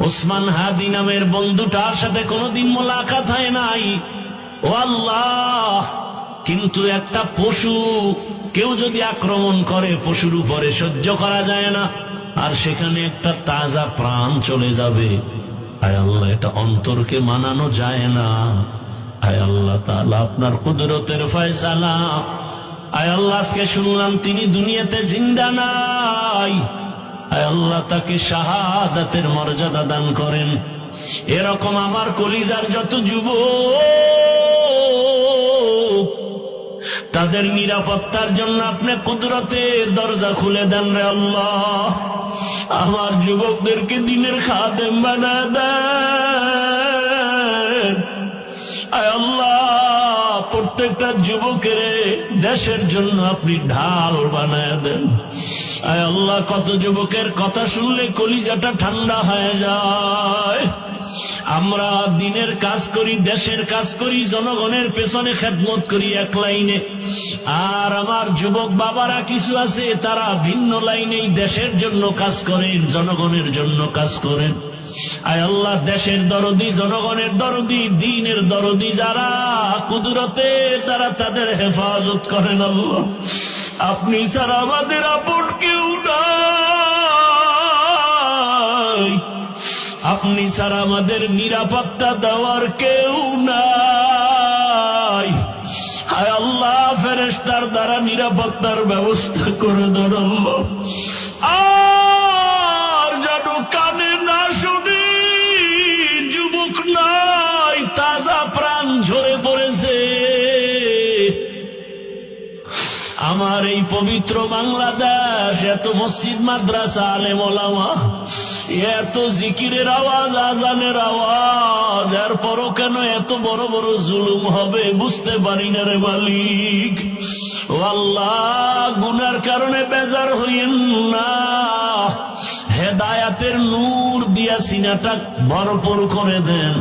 ওসমান হাদি নামের বন্ধুটার সাথে কোনোদিন মোলাকাত হয় নাই। ও আল্লাহ, কিন্তু একটা পশু কেউ যদি আক্রমণ করে পশুর উপরে সহ্য করা যায় না, আর সেখানে একটা তাজা প্রাণ চলে যাবে। আয় আল্লাহ, এটা অন্তরকে মানানো যায় না। আয় আল্লাহ তাআলা, আপনার কুদরতের ফয়সালা। আয় আল্লাহ, আজকে শুনলাম তিনি দুনিয়াতে জিন্দা নাই। আয় আল্লাহ, তাকে শাহাদাতের মর্যাদা দান করেন। এরকম আমার কলিজার যত যুবক, তাদের নিরাপত্তার জন্য আপনি কুদরতের দরজা খুলে দেন রে আল্লাহ। আমার যুবকদেরকে দিনের খাদেম বানায় দেন। আয় আল্লাহ, প্রত্যেকটা যুবকের দেশের জন্য আপনি ঢাল বানায় দেন। আয় আল্লাহ, কত যুবকের কথা শুনলে কলিজাটা ঠান্ডা হয়ে যায়। আমরা দিনের কাজ করি, দেশের কাজ করি, জনগণের পেছনে খেদমত করি এক লাইনে, আর আমার যুবক বাবারা কিছু আছে তারা ভিন্ন লাইনেই দেশের জন্য কাজ করেন, জনগণের জন্য কাজ করেন। আয় আল্লাহ, দেশের দরদি, জনগণের দরদি, দ্বীনের দরদি যারা, কুদরতে তারা তাদের হেফাজত করেন। আল্লাহ, আপনি ছাড়া আমাদের আপন কেউ নাই, আপনি ছাড়া আমাদের নিরাপত্তা দেওয়ার কেউ নাই। হায় আল্লাহ, ফেরেশতার দ্বারা নিরাপত্তার ব্যবস্থা করে দেন আল্লাহ। আর যেন কানে না শুনি, যুবক নাই, তাজা প্রাণ ঝরে পড়েছে। আমার এই পবিত্র বাংলাদেশ, এত মসজিদ, মাদ্রাসা, আলেম ওলামা, এত জিকিরের আওয়াজ, আজানের আওয়াজ, এরপরও কেন এত বড় বড় জুলুম হবে বুঝতে পারি না রে মালিক। ও আল্লাহ, গুনার কারণে বেজার হইয়েন না, হেদায়াতের নূর দিয়া সিনাটা ভরপুর করে দেন।